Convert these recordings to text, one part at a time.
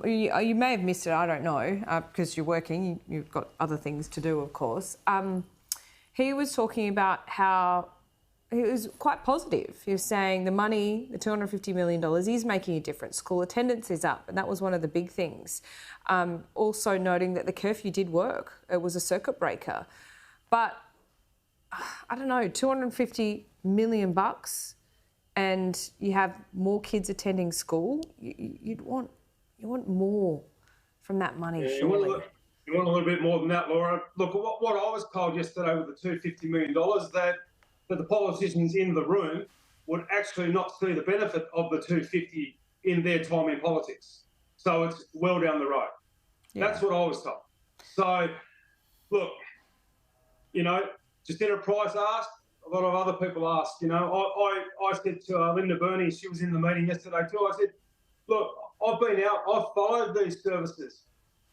you may have missed it, I don't know, because you're working, you've got other things to do, of course. He was talking about how he was quite positive. He was saying the money, the $250 million, is making a difference. School attendance is up, and that was one of the big things. Also noting that the curfew did work. It was a circuit breaker. But, I don't know, $250 million and you have more kids attending school, you want more from that money, yeah, surely. You want a little bit more than that, Laura. Look, what I was told yesterday with the $250 million, that the politicians in the room would actually not see the benefit of the 250 in their time in politics. So it's well down the road. Yeah. That's what I was told. So, look, Justina Price asked, a lot of other people asked, I said to Linda Burney, she was in the meeting yesterday too, I said, look, I've been out, I've followed these services.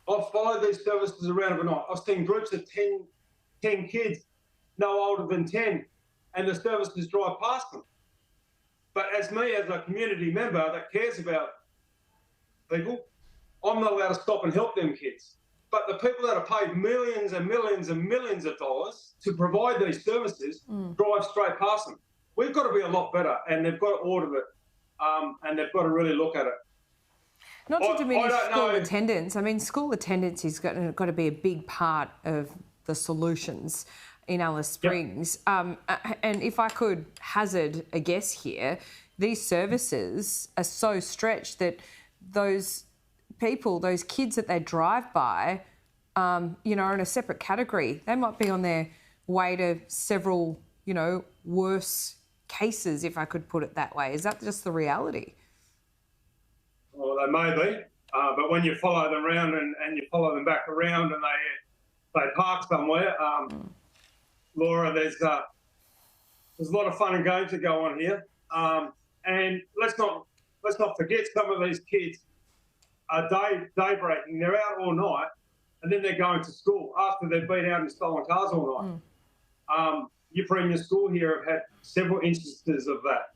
I've followed these services around overnight. I've seen groups of 10 kids no older than 10, and the services drive past them. But as a community member that cares about people, I'm not allowed to stop and help them kids. But the people that are paid millions and millions and millions of dollars to provide these services drive straight past them. We've got to be a lot better, and they've got to audit it, and they've got to really look at it. Not to diminish school attendance. I mean, school attendance is got to be a big part of the solutions in Alice Springs. Yep. And if I could hazard a guess here, these services are so stretched that those people, those kids that they drive by, are in a separate category. They might be on their way to several, worse cases, if I could put it that way. Is that just the reality? Well, they may be, but when you follow them around and you follow them back around and they park somewhere, Laura, there's a lot of fun and games that go on here, and let's not forget some of these kids are day breaking. They're out all night, and then they're going to school after they've been out in stolen cars all night. You bring your school here have had several instances of that.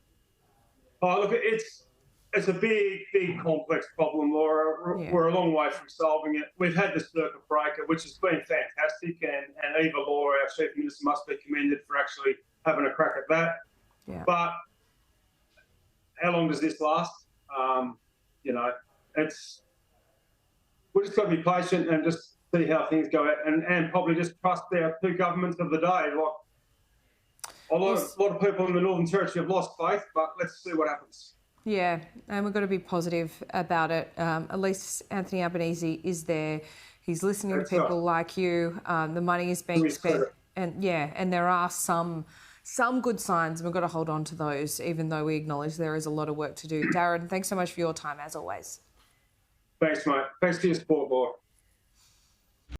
Look, it's a big complex problem, Laura. Yeah. We're a long way from solving it. We've had the circuit breaker, which has been fantastic, and Eva Law, our Chief Minister, must be commended for actually having a crack at that. Yeah. But how long does this last? We've just got to be patient and just see how things go out, and probably just trust our two governments of the day. A lot of people in the Northern Territory have lost faith, but let's see what happens. Yeah, and we've got to be positive about it. At least Anthony Albanese is there. He's listening to people like you. The money is being spent. And there are some good signs, and we've got to hold on to those, even though we acknowledge there is a lot of work to do. Darren, thanks so much for your time, as always. Thanks, mate. Thanks for your support, Laura.